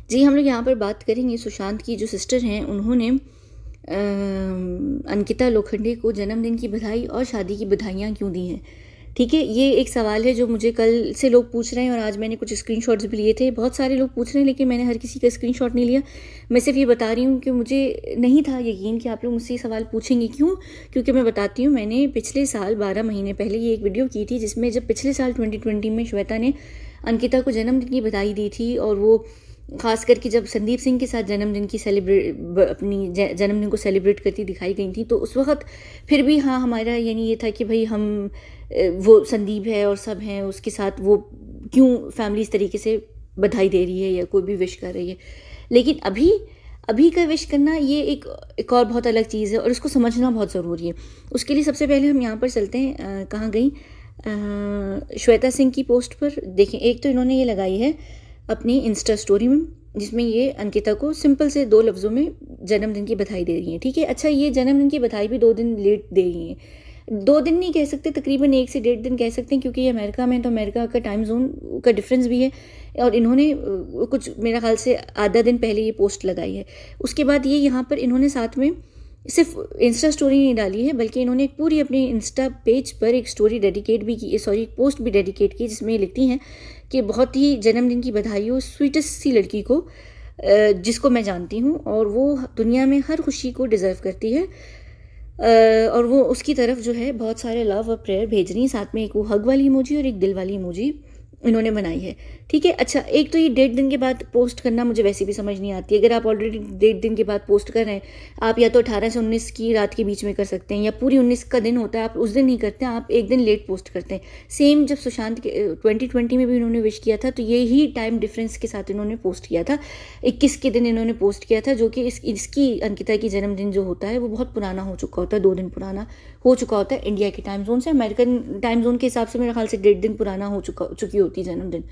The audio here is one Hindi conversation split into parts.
जी, हम लोग यहाँ पर बात करेंगे सुशांत की जो सिस्टर हैं, उन्होंने अंकिता लोखंडे को जन्मदिन की बधाई और शादी की बधाइयाँ क्यों दी हैं? ठीक है, ये एक सवाल है जो मुझे कल से लोग पूछ रहे हैं और आज मैंने कुछ स्क्रीनशॉट्स भी लिए थे। बहुत सारे लोग पूछ रहे हैं लेकिन मैंने हर किसी का स्क्रीनशॉट नहीं लिया। मैं सिर्फ़ ये बता रही हूँ कि मुझे नहीं था यकीन कि आप लोग मुझसे ये सवाल पूछेंगे। क्यों? क्योंकि मैं बताती हूँ, मैंने पिछले साल 12 महीने पहले ये एक वीडियो की थी जिसमें जब पिछले साल 2020 में श्वेता ने अंकिता को जन्मदिन की बधाई दी थी और वो ख़ास करके जब संदीप सिंह के साथ जन्मदिन की अपनी जन्मदिन को सेलिब्रेट करती दिखाई गई थी, तो उस वक़्त फिर भी हाँ, हमारा यानी ये था कि भई हम वो संदीप है और सब हैं, उसके साथ वो क्यों फैमिली इस तरीके से बधाई दे रही है या कोई भी विश कर रही है। लेकिन अभी अभी का विश करना ये एक और बहुत अलग चीज़ है और इसको समझना बहुत ज़रूरी है। उसके लिए सबसे पहले हम यहाँ पर चलते हैं, कहाँ गई श्वेता सिंह की पोस्ट पर। देखें, एक तो इन्होंने ये लगाई है अपनी इंस्टा स्टोरी में, जिसमें ये अंकिता को सिंपल से 2 लफ्ज़ों में जन्मदिन की बधाई दे रही हैं। ठीक है, अच्छा, ये जन्मदिन की बधाई भी 2 दिन लेट दे रही हैं। 2 दिन नहीं कह सकते, तकरीबन 1 से 1.5 दिन कह सकते हैं, क्योंकि ये अमेरिका में, तो अमेरिका का टाइम जोन का डिफरेंस भी है और इन्होंने कुछ मेरा ख्याल से आधा दिन पहले ये पोस्ट लगाई है। उसके बाद ये यहाँ पर इन्होंने साथ में सिर्फ इंस्टा स्टोरी नहीं डाली है, बल्कि इन्होंने एक पूरी अपनी इंस्टा पेज पर एक स्टोरी डेडिकेट भी की, सॉरी, एक पोस्ट भी डेडिकेट की, जिसमें लिखती हैं कि बहुत ही जन्मदिन की बधाई हो स्वीटेस्ट सी लड़की को, जिसको मैं जानती हूँ और वो दुनिया में हर खुशी को डिज़र्व करती है, और वो उसकी तरफ जो है बहुत सारे लव और प्रेयर भेज रही हैं। साथ में एक वो हग वाली इमोजी और एक दिल वाली इमोजी इन्होंने बनाई है। ठीक है, अच्छा, एक तो ये 1.5 दिन के बाद पोस्ट करना मुझे वैसे भी समझ नहीं आती। अगर आप ऑलरेडी 1.5 दिन के बाद पोस्ट कर रहे हैं, आप या तो 18 से 19 की रात के बीच में कर सकते हैं, या पूरी 19 का दिन होता है, आप उस दिन नहीं करते हैं, आप एक दिन लेट पोस्ट करते हैं। सेम जब सुशांत के 2020 में भी इन्होंने विश किया था, तो यही टाइम डिफरेंस के साथ इन्होंने पोस्ट किया था। 21 के दिन इन्होंने पोस्ट किया था, जो कि इसकी अंकिता की जन्मदिन जो होता है वो बहुत पुराना हो चुका होता है, 2 दिन पुराना हो चुका होता है इंडिया के टाइम जोन से। अमेरिकन टाइम जोन के हिसाब से मेरे ख्याल से 1.5 दिन पुराना हो चुकी होती है जन्मदिन।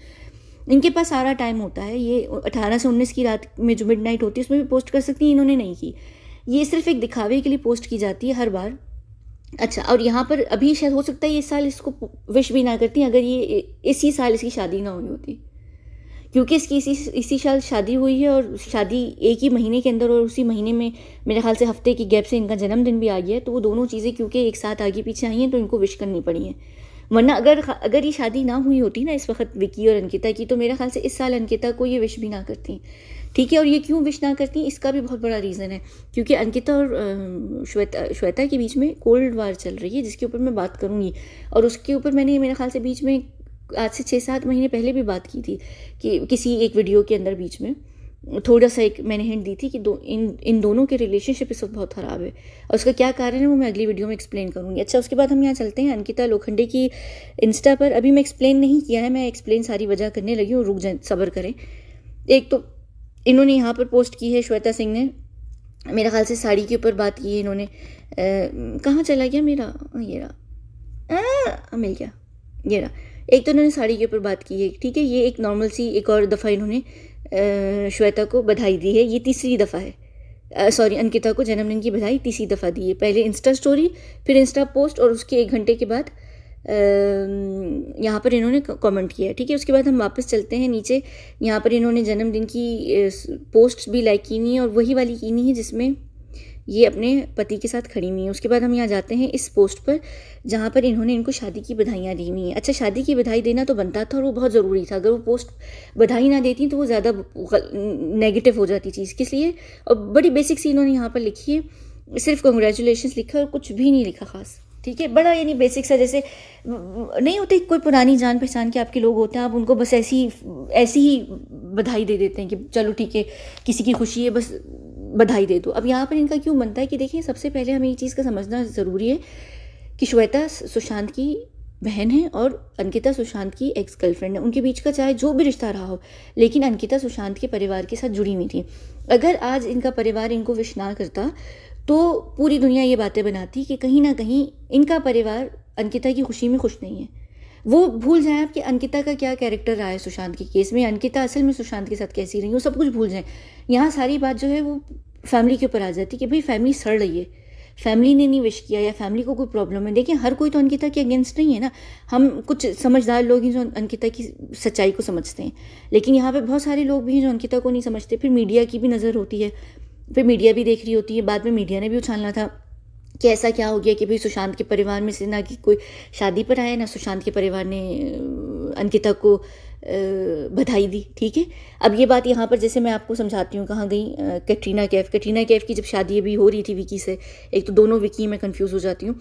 इनके पास सारा टाइम होता है, ये 18 से 19 की रात में जो मिडनाइट होती है उसमें भी पोस्ट कर सकती हैं, इन्होंने नहीं की। ये सिर्फ एक दिखावे के लिए पोस्ट की जाती है हर बार। अच्छा, और यहाँ पर अभी शायद हो सकता है ये इस साल इसको विश भी ना करती अगर ये इसी साल इसकी शादी ना हुई होती, क्योंकि इसकी इसी साल शादी हुई है और शादी एक ही महीने के अंदर, और उसी महीने में मेरे ख्याल से हफ्ते की गैप से इनका जन्मदिन भी आ गया है। तो वो दोनों चीज़ें क्योंकि एक साथ आगे पीछे आई हैं, तो इनको विश करनी पड़ी हैं। वरना अगर ये शादी ना हुई होती ना इस वक्त विकी और अंकिता की, तो मेरा ख्याल से इस साल अंकिता को ये विश भी ना करती। ठीक है, और ये क्यों विश ना करती, इसका भी बहुत बड़ा रीज़न है, क्योंकि अंकिता और श्वेता के बीच में कोल्ड वार चल रही है, जिसके ऊपर मैं बात करूँगी। और उसके ऊपर मैंने मेरे ख्याल से बीच में आज से 6-7 महीने पहले भी बात की थी, कि किसी एक वीडियो के अंदर बीच में थोड़ा सा एक मैंने हिंट दी थी कि इन दोनों के रिलेशनशिप इस वक्त बहुत ख़राब है, और उसका क्या कारण है वो मैं अगली वीडियो में एक्सप्लेन करूँगी। अच्छा, उसके बाद हम यहाँ चलते हैं अंकिता लोखंडे की इंस्टा पर। अभी मैं एक्सप्लेन नहीं किया है, मैं एक्सप्लेन सारी वजह करने लगी हूँ, रुक जाए, सब्र करें। एक तो इन्होंने यहाँ पर पोस्ट की है, श्वेता सिंह ने, मेरे ख्याल से साड़ी के ऊपर बात की है इन्होंने। कहाँ चला गया मेरा, ये रहा, मिल गया, ये रहा। एक तो इन्होंने साड़ी के ऊपर बात की है, ठीक है, ये एक नॉर्मल सी एक और दफ़ा इन्होंने श्वेता को बधाई दी है, ये तीसरी दफ़ा है, सॉरी, अंकिता को जन्मदिन की बधाई तीसरी दफ़ा दी है। पहले इंस्टा स्टोरी, फिर इंस्टा पोस्ट, और उसके 1 घंटे के बाद यहाँ पर इन्होंने कमेंट किया है। ठीक है, उसके बाद हम वापस चलते हैं नीचे। यहाँ पर इन्होंने जन्मदिन की पोस्ट भी लाइक की हुई है, और वही वाली की हुई है जिसमें ये अपने पति के साथ खड़ी हुई हैं। उसके बाद हम यहाँ जाते हैं इस पोस्ट पर, जहाँ पर इन्होंने इनको शादी की बधाइयाँ दी हुई हैं। अच्छा, शादी की बधाई देना तो बनता था और वो बहुत ज़रूरी था। अगर वो पोस्ट बधाई ना देती तो वो ज़्यादा नेगेटिव हो जाती चीज़, किस लिए। और बड़ी बेसिक सी इन्होंने यहाँ पर लिखी है, सिर्फ कंग्रेचुलेशंस लिखा और कुछ भी नहीं लिखा खास। ठीक है, बड़ा यानी बेसिक सा, जैसे नहीं होते कोई पुरानी जान पहचान के आपके लोग होते हैं, आप उनको बस ऐसी ही बधाई दे देते हैं कि चलो ठीक है, किसी की खुशी है, बस बधाई दे दो। अब यहाँ पर इनका क्यों बनता है कि देखिए, सबसे पहले हमें ये चीज़ का समझना ज़रूरी है कि श्वेता सुशांत की बहन है और अंकिता सुशांत की एक्स गर्लफ्रेंड है। उनके बीच का चाहे जो भी रिश्ता रहा हो, लेकिन अंकिता सुशांत के परिवार के साथ जुड़ी हुई थी। अगर आज इनका परिवार इनको विश ना करता, तो पूरी दुनिया ये बातें बनाती कि कहीं ना कहीं इनका परिवार अंकिता की खुशी में खुश नहीं है। वो भूल जाएं आप कि अंकिता का क्या कैरेक्टर रहा है सुशांत के केस में, अंकिता असल में सुशांत के साथ कैसी रही, वो सब कुछ भूल जाएं। यहाँ सारी बात जो है वो फैमिली के ऊपर आ जाती कि भाई फैमिली सड़ रही है, फैमिली ने नहीं विश किया या फैमिली को कोई प्रॉब्लम है। देखिए हर कोई तो अंकिता के अगेंस्ट नहीं है ना, हम कुछ समझदार लोग हैं जो अंकिता की सच्चाई को समझते हैं, लेकिन यहाँ पे बहुत सारे लोग भी हैं जो अंकिता को नहीं समझते। फिर मीडिया की भी नज़र होती है, फिर मीडिया भी देख रही होती है। बाद में मीडिया ने भी उछालना था कि ऐसा क्या हो गया कि भाई सुशांत के परिवार में से ना कि कोई शादी पर आया, ना सुशांत के परिवार ने अंकिता को बधाई दी। ठीक है, अब ये बात यहाँ पर जैसे मैं आपको समझाती हूँ कहाँ गई कैटरीना कैफ की जब शादी अभी हो रही थी विकी से, एक तो दोनों विकी मैं कंफ्यूज हो जाती हूँ,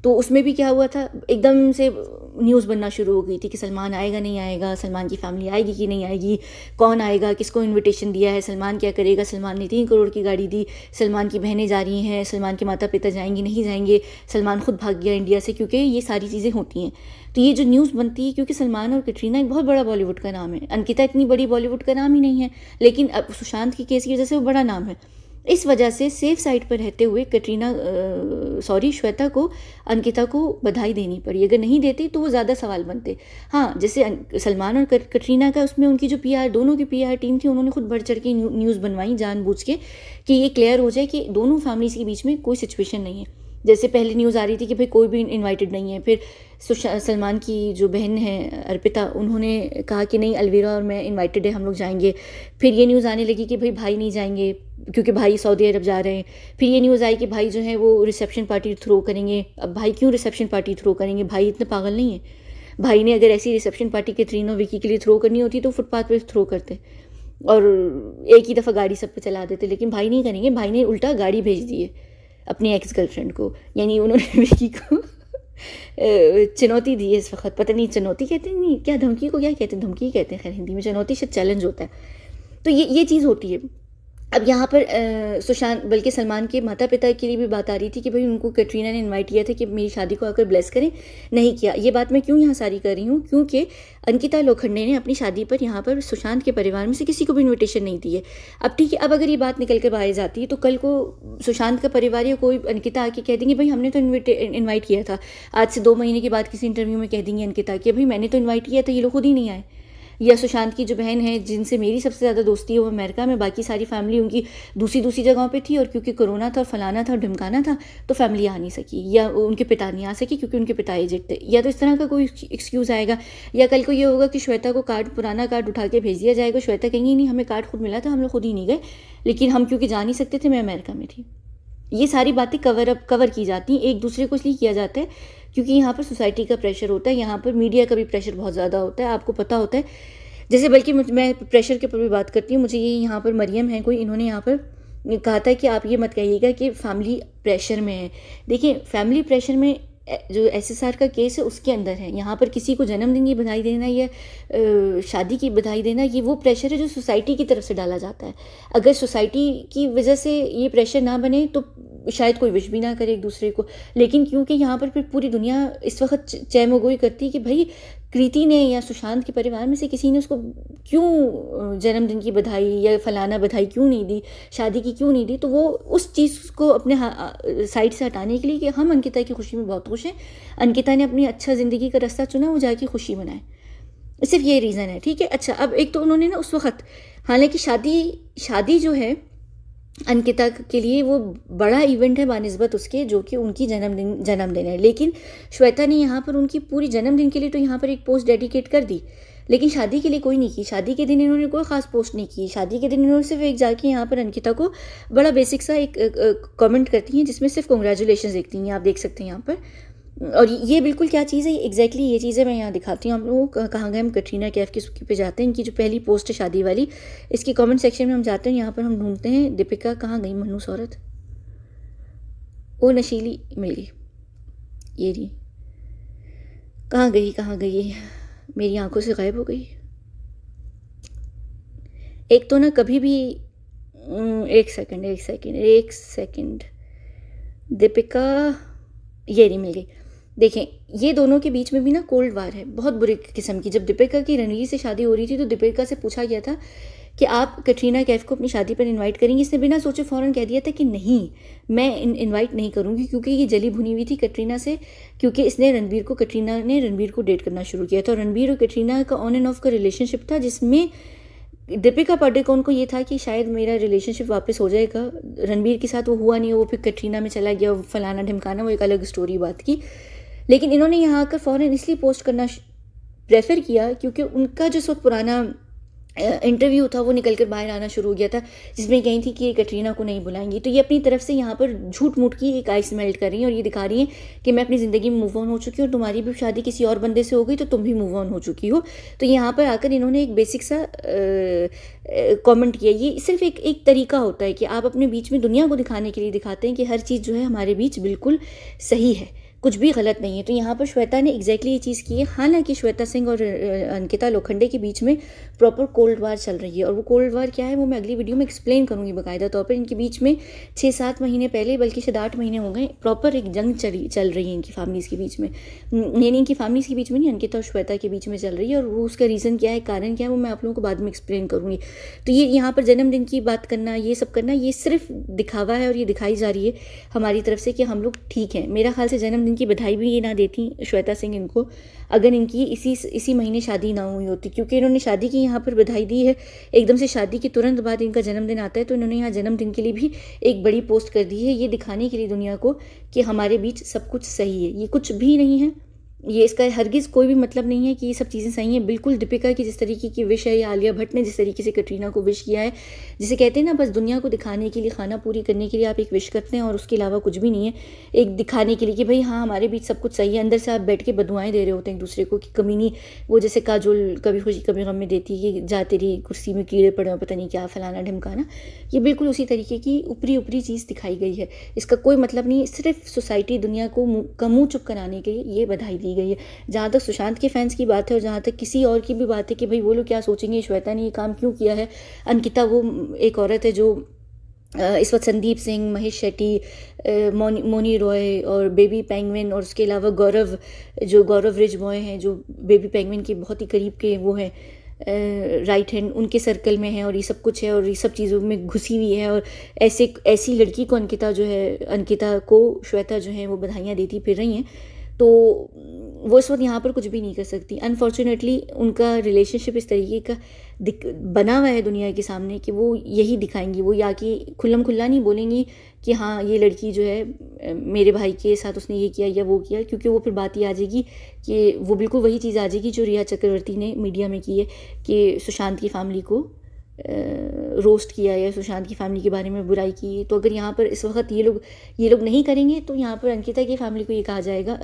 तो उसमें भी क्या हुआ था, एकदम से न्यूज़ बनना शुरू हो गई थी कि सलमान आएगा नहीं आएगा, सलमान की फैमिली आएगी कि नहीं आएगी, कौन आएगा, किसको इन्विटेशन दिया है, सलमान क्या करेगा, सलमान ने 3 करोड़ की गाड़ी दी, सलमान की बहनें जा रही हैं, सलमान के माता पिता जाएंगे नहीं जाएंगे, सलमान खुद भाग गया इंडिया से, क्योंकि ये सारी चीज़ें होती हैं। तो ये जो न्यूज़ बनती है, क्योंकि सलमान और कैटरीना एक बहुत बड़ा बॉलीवुड का नाम है, अंकिता इतनी बड़ी बॉलीवुड का नाम ही नहीं है, लेकिन अब सुशांत की केस की वजह से वो बड़ा नाम है। इस वजह से सेफ साइड पर रहते हुए श्वेता को अंकिता को बधाई देनी पड़ी। अगर नहीं देती तो वो ज़्यादा सवाल बनते। हाँ, जैसे सलमान और कैटरीना का उसमें उनकी जो पीआर, दोनों की पीआर टीम थी, उन्होंने खुद बढ़ चढ़ के न्यूज़ बनवाई जानबूझ के कि ये क्लियर हो जाए कि दोनों फैमिलीज़ के बीच में कोई सिचुएशन नहीं है। जैसे पहले न्यूज़ आ रही थी कि भाई कोई भी इनवाइटेड नहीं है, फिर सलमान की जो बहन है अर्पिता, उन्होंने कहा कि नहीं अलविरा और मैं इनवाइटेड है, हम लोग जाएंगे। फिर ये न्यूज़ आने लगी कि भाई नहीं जाएंगे क्योंकि भाई सऊदी अरब जा रहे हैं। फिर ये न्यूज़ आई कि भाई जो है वो रिसेप्शन पार्टी थ्रो करेंगे। अब भाई क्यों रिसेप्शन पार्टी थ्रो करेंगे, भाई इतने पागल नहीं है। भाई ने अगर ऐसी रिसेप्शन पार्टी कैटरीना और विकी के लिए थ्रो करनी होती तो फुटपाथ पर थ्रो करते और एक ही दफ़ा गाड़ी सब पे चला देते, लेकिन भाई नहीं करेंगे। भाई ने उल्टा गाड़ी भेज दी है अपनी एक्स गर्लफ्रेंड को, यानी उन्होंने विकी को चुनौती दी है इस वक्त। पता नहीं चुनौती कहते हैं, नहीं क्या धमकी को क्या कहते हैं, धमकी कहते हैं खैर हिंदी में, चुनौती शायद चैलेंज होता है। तो ये चीज़ होती है। अब यहाँ पर सुशांत बल्कि सलमान के माता पिता के लिए भी बात आ रही थी कि भाई उनको कैटरीना ने इनवाइट किया था कि मेरी शादी को आकर ब्लेस करें, नहीं किया। ये बात मैं क्यों यहाँ सारी कर रही हूँ, क्योंकि अंकिता लोखंडे ने अपनी शादी पर यहाँ पर सुशांत के परिवार में से किसी को भी इन्विटेशन नहीं दी है। अब ठीक है, अब अगर ये बात निकल कर बाहर जाती है तो कल को सुशांत का परिवार या कोई अंकिता आके कह देंगे भाई हमने तो इन्वाइट किया था। आज से 2 महीने के बाद किसी इंटरव्यू में कह देंगी अंकिता कि भाई मैंने तो इन्वाइट किया था, ये लोग खुद ही नहीं आए। या सुशांत की जो बहन है जिनसे मेरी सबसे ज़्यादा दोस्ती है वो अमेरिका में, बाकी सारी फैमिली उनकी दूसरी जगहों पे थी और क्योंकि कोरोना था और फलाना था और ढमकाना था तो फैमिली आ नहीं सकी, या उनके पिता नहीं आ सके क्योंकि उनके पिता एजेड थे, या तो इस तरह का कोई एक्सक्यूज़ आएगा। या कल को ये होगा कि श्वेता को पुराना कार्ड उठा के भेज दिया जाएगा, श्वेता कहेंगी नहीं हमें कार्ड खुद मिला था, हम लोग खुद ही नहीं गए, लेकिन हम क्योंकि जा नहीं सकते थे, मैं अमेरिका में थी। ये सारी बातें कवर की जाती हैं, एक दूसरे को इसलिए किया जाता है क्योंकि यहाँ पर सोसाइटी का प्रेशर होता है, यहाँ पर मीडिया का भी प्रेशर बहुत ज़्यादा होता है, आपको पता होता है। जैसे बल्कि मैं प्रेशर के ऊपर भी बात करती हूँ, मुझे ये यहाँ पर मरियम है कोई, इन्होंने यहाँ पर कहा था कि आप ये मत कहिएगा कि फैमिली प्रेशर में है। देखिए फैमिली प्रेशर में जो एसएसआर का केस है उसके अंदर है, यहाँ पर किसी को जन्मदिन की बधाई देना या शादी की बधाई देना, ये वो प्रेशर है जो सोसाइटी की तरफ से डाला जाता है। अगर सोसाइटी की वजह से ये प्रेशर ना बने तो शायद कोई विश भी ना करे एक दूसरे को, लेकिन क्योंकि यहाँ पर फिर पूरी दुनिया इस वक्त चैमोगोई करती है कि भाई कृति ने या सुशांत के परिवार में से किसी ने उसको क्यों जन्मदिन की बधाई या फलाना बधाई क्यों नहीं दी, शादी की क्यों नहीं दी, तो वो उस चीज़ को अपने साइड से हटाने के लिए कि हम अंकिता की खुशी में बहुत खुश हैं, अंकिता ने अपनी अच्छा ज़िंदगी का रास्ता चुना, वो जाके खुशी मनाए, सिर्फ ये रीज़न है। ठीक है, अच्छा अब एक तो उन्होंने ना उस वक्त, हालांकि शादी जो है अंकिता के लिए वो बड़ा इवेंट है बानिस्बत उसके, जो कि उनकी जन्मदिन है, लेकिन श्वेता ने यहाँ पर उनकी पूरी जन्मदिन के लिए तो यहाँ पर एक पोस्ट डेडिकेट कर दी, लेकिन शादी के लिए कोई नहीं की। शादी के दिन इन्होंने कोई ख़ास पोस्ट नहीं की, शादी के दिन इन्होंने सिर्फ एक जाके यहाँ पर अंकिता को बड़ा बेसिक सा एक कमेंट करती हैं जिसमें सिर्फ कॉन्ग्रेचुलेशन देखती हैं, आप देख सकते हैं यहाँ पर। और ये बिल्कुल क्या चीज़ है, एग्जैक्टली ये चीज़ है, मैं यहाँ दिखाती हूँ आप लोगों को। कहाँ गए हम, कैटरीना कैफ की सुखी पे जाते हैं, इनकी जो पहली पोस्ट है शादी वाली, इसकी कमेंट सेक्शन में हम जाते हैं, यहाँ पर हम ढूंढते हैं दीपिका, कहाँ गई मनूस औरत, वो नशीली मिल गई, ये रही, कहाँ गई, मेरी आंखों से गायब हो गई। एक तो ना कभी भी एक सेकंड दीपिका, ये रही मिल गई। देखें ये दोनों के बीच में भी ना कोल्ड वार है बहुत बुरी किस्म की। जब दीपिका की रणवीर से शादी हो रही थी तो दीपिका से पूछा गया था कि आप कैटरीना कैफ को अपनी शादी पर इनवाइट करेंगी, इसने बिना सोचे फ़ौरन कह दिया था कि नहीं मैं इनवाइट नहीं करूँगी, क्योंकि ये जली भुनी हुई थी कैटरीना से, क्योंकि कैटरीना ने रणवीर को डेट करना शुरू किया था। रणवीर और कैटरीना का ऑन एंड ऑफ का रिलेशनशिप था जिसमें दीपिका पादुकोण को ये था कि शायद मेरा रिलेशनशिप वापस हो जाएगा रणबीर के साथ, वो हुआ नहीं, वो फिर कटरीना में चला गया, फलाना ढिमकाना, वो एक अलग स्टोरी बात की। लेकिन इन्होंने यहाँ आकर फ़ौरन इसलिए पोस्ट करना प्रेफर किया क्योंकि उनका जो सब पुराना इंटरव्यू था वो निकल कर बाहर आना शुरू हो गया था, जिसमें कही थी कि कटरीना को नहीं बुलाएंगी। तो ये अपनी तरफ से यहाँ पर झूठ मूठ की एक आइस मेल्ट कर रही हैं और ये दिखा रही हैं कि मैं अपनी ज़िंदगी में मूव ऑन हो चुकी हूँ और तुम्हारी भी शादी किसी और बंदे से हो गई तो तुम भी मूव ऑन हो चुकी हो। तो यहाँ पर आकर इन्होंने एक बेसिक सा कमेंट किया। ये सिर्फ एक तरीका होता है कि आप अपने बीच में दुनिया को दिखाने के लिए दिखाते हैं कि हर चीज़ जो है हमारे बीच बिल्कुल सही है, कुछ भी गलत नहीं है। तो यहाँ पर श्वेता ने एग्जैक्टली ये चीज़ की है। हालांकि श्वेता सिंह और अंकिता लोखंडे के बीच में प्रॉपर कोल्ड वार चल रही है और वो कोल्ड वार क्या है वो मैं अगली वीडियो में एक्सप्लेन करूँगी बाकायदा तौर पर। इनके बीच में 6-7 महीने पहले, बल्कि शायद 8 महीने हो गए, प्रॉपर एक जंग चल रही है इनकी फैमिलीज़ के बीच में, यानी इनकी फैमिलीज़ के बीच में नहीं, अंकिता और श्वेता के बीच में चल रही है। और वो उसका रीज़न क्या है, कारण क्या है, वो मैं आप लोगों को बाद में एक्सप्लेन करूँगी। तो ये यहाँ पर जन्मदिन की बात करना, ये सब करना, ये सिर्फ दिखावा है और ये दिखाई जा रही है हमारी तरफ से कि हम लोग ठीक हैं। मेरा ख्याल से जन्मदिन की बधाई भी ये ना देती श्वेता सिंह इनको अगर इनकी इसी महीने शादी ना हुई होती, क्योंकि इन्होंने शादी की यहाँ पर बधाई दी है, एकदम से शादी के तुरंत बाद इनका जन्मदिन आता है, तो इन्होंने यहाँ जन्मदिन के लिए भी एक बड़ी पोस्ट कर दी है, ये दिखाने के लिए दुनिया को कि हमारे बीच सब कुछ सही है। ये कुछ भी नहीं है, ये इसका हरगिज़ कोई भी मतलब नहीं है कि ये सब चीज़ें सही हैं। बिल्कुल दीपिका की जिस तरीके की विश है या आलिया भट्ट ने जिस तरीके से कटरीना को विश किया है, जिसे कहते हैं ना बस दुनिया को दिखाने के लिए, खाना पूरी करने के लिए आप एक विश करते हैं और उसके अलावा कुछ भी नहीं है, एक दिखाने के लिए कि भाई हाँ हमारे बीच सब कुछ सही है। अंदर से आप बैठ के बदुआएं दे रहे होते हैं एक दूसरे को कि कमी नहीं, वो जैसे काजोल कभी खुशी कभी गम में देती है कि जा तेरी कुर्सी में कीड़े पड़े, पता नहीं क्या फलाना ढिमकाना, ये बिल्कुल उसी तरीके की ऊपरी चीज़ दिखाई गई है। इसका कोई मतलब नहीं, सिर्फ सोसाइटी दुनिया को मुँह चुप कराने के लिए ये बधाई दी गई है। जहाँ तक सुशांत के फैंस की बात है और जहाँ तक किसी और की भी बात है कि भाई वो लोग क्या सोचेंगे, श्वेता ने ये काम क्यों किया है, अंकिता वो एक औरत है जो इस वक्त संदीप सिंह, महेश शेट्टी, मोनी रॉय और बेबी पेंगुइन और उसके अलावा गौरव रिजमॉय हैं जो बेबी पेंगुइन के बहुत ही करीब के वो हैं, राइट हैंड उनके सर्कल में है और ये सब कुछ है और ये सब चीज़ों में घुसी हुई है। और ऐसी लड़की को अंकिता को श्वेता जो है वो बधाइयाँ देती फिर रही हैं, तो वो इस वक्त यहाँ पर कुछ भी नहीं कर सकती। अनफॉर्चुनेटली उनका रिलेशनशिप इस तरीके का बना हुआ है दुनिया के सामने कि वो यही दिखाएंगी, वो या कि खुल्लम खुल्ला नहीं बोलेंगी कि हाँ ये लड़की जो है मेरे भाई के साथ उसने ये किया या वो किया, क्योंकि वो फिर बात ये आ जाएगी कि वो बिल्कुल वही चीज़ आ जाएगी जो रिया चक्रवर्ती ने मीडिया में की है कि सुशांत की फैमिली को रोस्ट किया या सुशांत की फैमिली के बारे में बुराई की। तो अगर यहाँ पर इस वक्त ये लोग नहीं करेंगे तो यहाँ पर अंकिता की फैमिली को ये कहा जाएगा,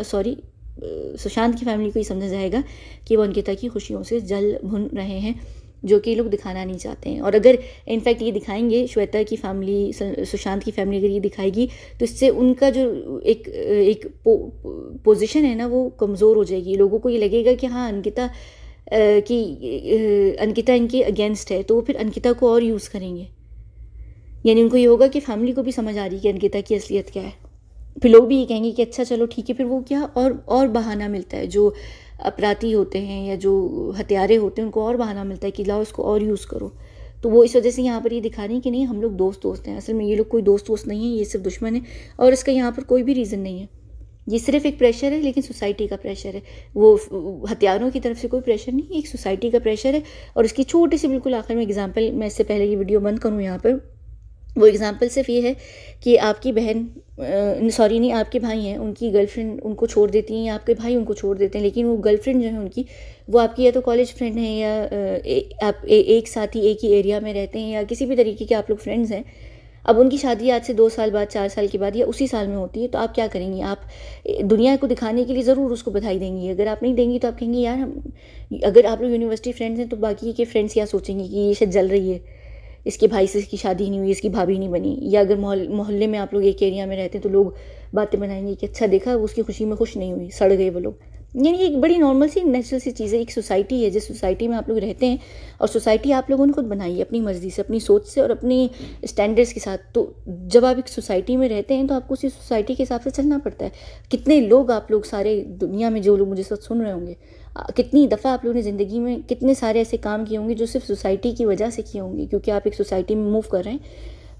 सुशांत की फैमिली को ये समझा जाएगा कि वो अंकिता की खुशियों से जल भुन रहे हैं, जो कि ये लोग दिखाना नहीं चाहते हैं। और अगर इनफैक्ट ये दिखाएंगे, श्वेता की फैमिली, सुशांत की फैमिली अगर ये दिखाएगी तो इससे उनका जो एक पोजीशन है ना वो कमज़ोर हो जाएगी। लोगों को ये लगेगा कि हाँ अंकिता इनके अगेंस्ट है, तो वो फिर अंकिता को और यूज़ करेंगे। यानी उनको ये होगा कि फैमिली को भी समझ आ रही है कि अंकिता की असलियत क्या है, फिर लोग भी ये कहेंगे कि अच्छा चलो ठीक है, फिर वो क्या और बहाना मिलता है, जो अपराधी होते हैं या जो हत्यारे होते हैं उनको और बहाना मिलता है कि लाओ इसको और यूज़ करो। तो वो इस वजह से यहाँ पर ये दिखा रही है कि नहीं हम लोग दोस्त हैं। असल में ये लोग कोई दोस्त नहीं है, ये सिर्फ दुश्मन है और इसका यहाँ पर कोई भी रीज़न नहीं है। ये सिर्फ एक प्रेशर है, लेकिन सोसाइटी का प्रेशर है, वो हथियारों की तरफ से कोई प्रेशर नहीं, एक सोसाइटी का प्रेशर है। और इसकी छोटी सी बिल्कुल आखिर में एग्जांपल, मैं इससे पहले ये वीडियो बंद करूँ यहाँ पर, वो एग्जांपल सिर्फ ये है कि आपकी बहन आपके भाई हैं, उनकी गर्लफ्रेंड उनको छोड़ देती हैं या आपके भाई उनको छोड़ देते हैं, लेकिन वो गर्लफ्रेंड जो है उनकी, वो आपकी या तो कॉलेज फ्रेंड है या आप एक साथ ही एक ही एरिया में रहते हैं या किसी भी तरीके के आप लोग फ्रेंड्स हैं। अब उनकी शादी आज से 2 साल बाद, 4 साल के बाद या उसी साल में होती है, तो आप क्या करेंगी? आप दुनिया को दिखाने के लिए ज़रूर उसको बधाई देंगी। अगर आप नहीं देंगी तो आप कहेंगी यार अगर आप लोग यूनिवर्सिटी फ्रेंड्स हैं तो बाकी के फ्रेंड्स क्या सोचेंगे कि ये शायद जल रही है, इसके भाई से इसकी शादी नहीं हुई, इसकी भाभी नहीं बनी। या अगर मोहल्ले में आप लोग एक एरिया में रहते हैं तो लोग बातें बनाएंगे कि अच्छा देखा उसकी खुशी में खुश नहीं हुई, सड़ गए वो लोग। यानी एक बड़ी नॉर्मल सी नेचुरल सी चीज़ है। एक सोसाइटी है, जिस सोसाइटी में आप लोग रहते हैं, और सोसाइटी आप लोगों ने खुद बनाई है अपनी मर्ज़ी से, अपनी सोच से और अपनी स्टैंडर्ड्स के साथ। तो जब आप एक सोसाइटी में रहते हैं तो आपको उसी सोसाइटी के हिसाब से चलना पड़ता है। कितने लोग आप लोग सारे दुनिया में जो लोग मुझे साथ सुन रहे होंगे, कितनी दफ़ा आप लोगों ने ज़िंदगी में कितने सारे ऐसे काम किए होंगे जो सिर्फ सोसाइटी की वजह से किए होंगे, क्योंकि आप एक सोसाइटी में मूव कर रहे हैं।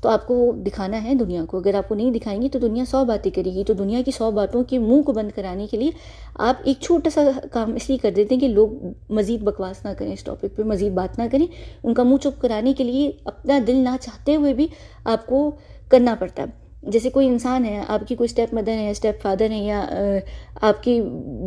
तो आपको वो दिखाना है दुनिया को। अगर आपको नहीं दिखाएंगे तो दुनिया 100 बातें करेगी। तो दुनिया की 100 बातों के मुंह को बंद कराने के लिए आप एक छोटा सा काम इसलिए कर देते हैं कि लोग मज़ीद बकवास ना करें, इस टॉपिक पे मज़ीद बात ना करें। उनका मुंह चुप कराने के लिए अपना दिल ना चाहते हुए भी आपको करना पड़ता है। जैसे कोई इंसान है, आपकी कोई स्टेप मदर है या स्टेप फादर है या आपकी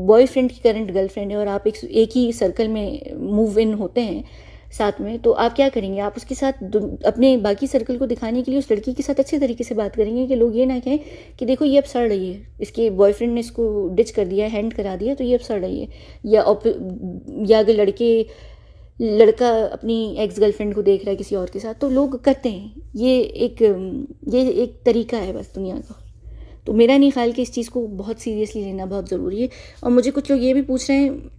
बॉयफ्रेंड की करंट गर्लफ्रेंड है और आप एक ही सर्कल में मूव इन होते हैं साथ में, तो आप क्या करेंगे? आप उसके साथ अपने बाकी सर्कल को दिखाने के लिए उस लड़की के साथ अच्छे तरीके से बात करेंगे कि लोग ये ना कहें कि देखो ये अब सड़ रही है, इसके बॉयफ्रेंड ने इसको डिच कर दिया है, हैंड करा दिया, तो ये अब सड़ रही है। या अगर लड़का अपनी एक्स गर्लफ्रेंड को देख रहा है किसी और के साथ, तो लोग करते हैं। ये एक तरीका है बस दुनिया का। तो मेरा नहीं ख्याल कि इस चीज़ को बहुत सीरियसली लेना बहुत ज़रूरी है। और मुझे कुछ लोग ये भी पूछ रहे हैं,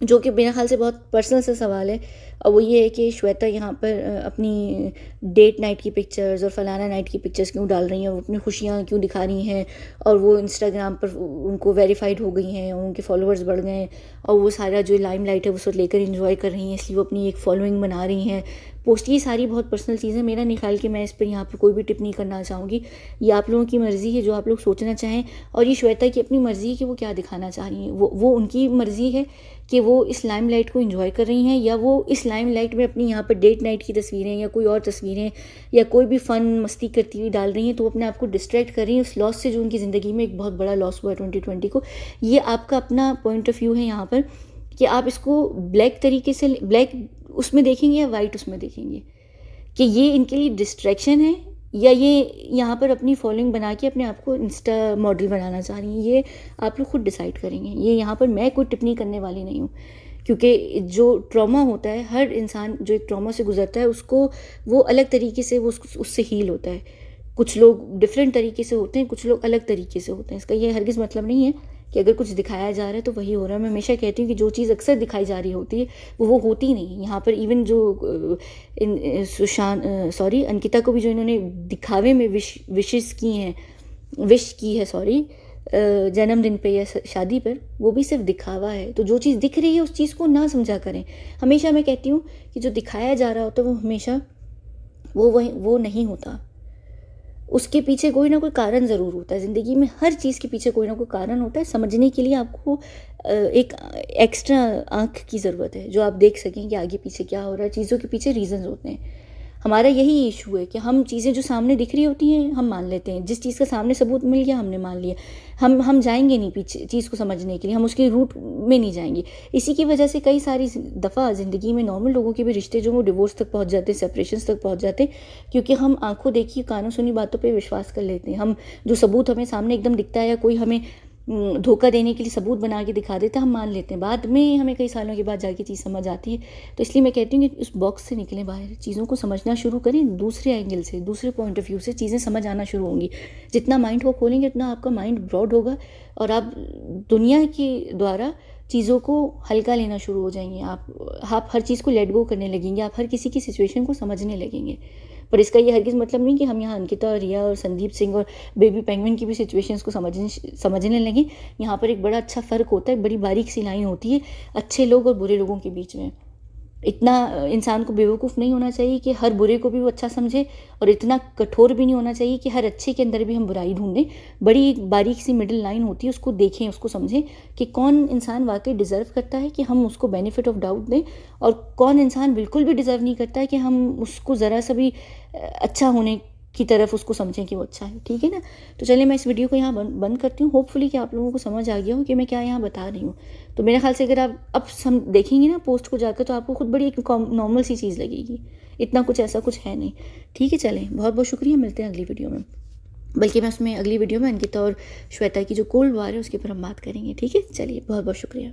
जो कि मेरा ख्याल से बहुत पर्सनल सा सवाल है, और वो ये है कि श्वेता यहाँ पर अपनी डेट नाइट की पिक्चर्स और फलाना नाइट की पिक्चर्स क्यों डाल रही हैं, वो अपनी खुशियाँ क्यों दिखा रही हैं, और वो इंस्टाग्राम पर उनको वेरीफाइड हो गई हैं, उनके फॉलोअर्स बढ़ गए हैं, और वो सारा जो लाइमलाइट है वो सब लेकर इंजॉय कर रही हैं, इसलिए वो अपनी एक फॉलोइंग बना रही हैं पोस्ट। ये सारी बहुत पर्सनल चीज़ें, मेरा नहीं ख्याल कि मैं इस पर यहाँ पर कोई भी टिप्पणी करना चाहूँगी। ये आप लोगों की मर्ज़ी है, जो आप लोग सोचना चाहें, और ये श्वेता की अपनी मर्ज़ी है कि वो क्या दिखाना चाह रही हैं। वो उनकी मर्ज़ी है कि वो इस लाइमलाइट को एंजॉय कर रही हैं, या वो इस लाइमलाइट में अपनी यहाँ पर डेट नाइट की तस्वीरें या कोई और तस्वीरें या कोई भी फ़न मस्ती करती हुई डाल रही हैं, तो वो अपने आप को डिस्ट्रैक्ट कर रही हैं उस लॉस से जो उनकी ज़िंदगी में एक बहुत बड़ा लॉस हुआ है 2020 को। ये आपका अपना पॉइंट ऑफ व्यू है यहाँ पर कि आप इसको ब्लैक तरीके से, ब्लैक उसमें देखेंगे या वाइट उसमें देखेंगे, कि ये इनके लिए डिस्ट्रैक्शन है या ये यहाँ पर अपनी फॉलोइंग बना के अपने आप को इंस्टा मॉडल बनाना चाह रही हैं। ये आप लोग खुद डिसाइड करेंगे। ये यहाँ पर मैं कोई टिप्पणी करने वाली नहीं हूँ, क्योंकि जो ट्रॉमा होता है, हर इंसान जो एक ट्रॉमा से गुजरता है उसको वो अलग तरीके से वो उससे हील होता है। कुछ लोग डिफरेंट तरीके से होते हैं, कुछ लोग अलग तरीके से होते हैं। इसका ये हरगिज़ मतलब नहीं है कि अगर कुछ दिखाया जा रहा है तो वही हो रहा है। मैं हमेशा कहती हूँ कि जो चीज़ अक्सर दिखाई जा रही होती है वो होती नहीं। यहाँ पर इवन जो अंकिता को भी जो इन्होंने दिखावे में विश की है जन्मदिन पे या शादी पर, वो भी सिर्फ दिखावा है। तो जो चीज़ दिख रही है उस चीज़ को ना समझा करें। हमेशा मैं कहती हूँ कि जो दिखाया जा रहा होता है वो हमेशा वो नहीं होता, उसके पीछे कोई ना कोई कारण ज़रूर होता है। ज़िंदगी में हर चीज़ के पीछे कोई ना कोई कारण होता है। समझने के लिए आपको एक एक्स्ट्रा आँख की ज़रूरत है, जो आप देख सकें कि आगे पीछे क्या हो रहा है। चीज़ों के पीछे रीज़न्स होते हैं। हमारा यही इशू है कि हम चीज़ें जो सामने दिख रही होती हैं हम मान लेते हैं। जिस चीज़ का सामने सबूत मिल गया हमने मान लिया। हम जाएंगे नहीं पीछे चीज़ को समझने के लिए, हम उसके रूट में नहीं जाएंगे। इसी की वजह से कई सारी दफ़ा ज़िंदगी में नॉर्मल लोगों के भी रिश्ते जो वो डिवोर्स तक पहुंच जाते, सेपरेशंस तक पहुंच जाते, क्योंकि हम आंखों देखी कानों सुनी बातों पे विश्वास कर लेते हैं। हम जो सबूत हमें सामने एकदम दिखता है या कोई हमें धोखा देने के लिए सबूत बना के दिखा देता है, हम मान लेते हैं। बाद में हमें कई सालों के बाद जाके चीज़ समझ आती है। तो इसलिए मैं कहती हूँ कि उस बॉक्स से निकलें बाहर, चीज़ों को समझना शुरू करें, दूसरे एंगल से, दूसरे पॉइंट ऑफ व्यू से चीज़ें समझ आना शुरू होंगी। जितना माइंड को खोलेंगे उतना आपका माइंड ब्रॉड होगा और आप दुनिया के द्वारा चीज़ों को हल्का लेना शुरू हो जाएंगे। आप हर चीज़ को लेट गो करने लगेंगे, आप हर किसी की सिचुएशन को समझने लगेंगे। पर इसका ये हरगिज़ मतलब नहीं कि हम यहाँ अंकिता और रिया और संदीप सिंह और बेबी पेंगुइन की भी सिचुएशंस को समझने लगे। यहाँ पर एक बड़ा अच्छा फ़र्क होता है, बड़ी बारीक सी लाइन होती है अच्छे लोग और बुरे लोगों के बीच में। इतना इंसान को बेवकूफ़ नहीं होना चाहिए कि हर बुरे को भी वो अच्छा समझे, और इतना कठोर भी नहीं होना चाहिए कि हर अच्छे के अंदर भी हम बुराई ढूंढें। बड़ी एक बारीक सी मिडिल लाइन होती है, उसको देखें, उसको समझें कि कौन इंसान वाकई डिज़र्व करता है कि हम उसको बेनिफिट ऑफ डाउट दें, और कौन इंसान बिल्कुल भी डिज़र्व नहीं करता है कि हम उसको ज़रा सा भी अच्छा होने की तरफ उसको समझें कि वो अच्छा है। ठीक है ना? तो चलिए मैं इस वीडियो को यहाँ बंद करती हूँ। होपफुली कि आप लोगों को समझ आ गया हो कि मैं क्या यहाँ बता रही हूँ। तो मेरे ख्याल से अगर आप अब देखेंगे ना पोस्ट को जाकर, तो आपको खुद बड़ी एक नॉर्मल सी चीज़ लगेगी। इतना कुछ ऐसा कुछ है नहीं। ठीक है, चलें, बहुत बहुत शुक्रिया, मिलते हैं अगली वीडियो में। बल्कि मैं उसमें अगली वीडियो में अंकिता और श्वेता की जो कोल्ड वार है उसके ऊपर हम बात करेंगे। ठीक है, चलिए, बहुत बहुत शुक्रिया।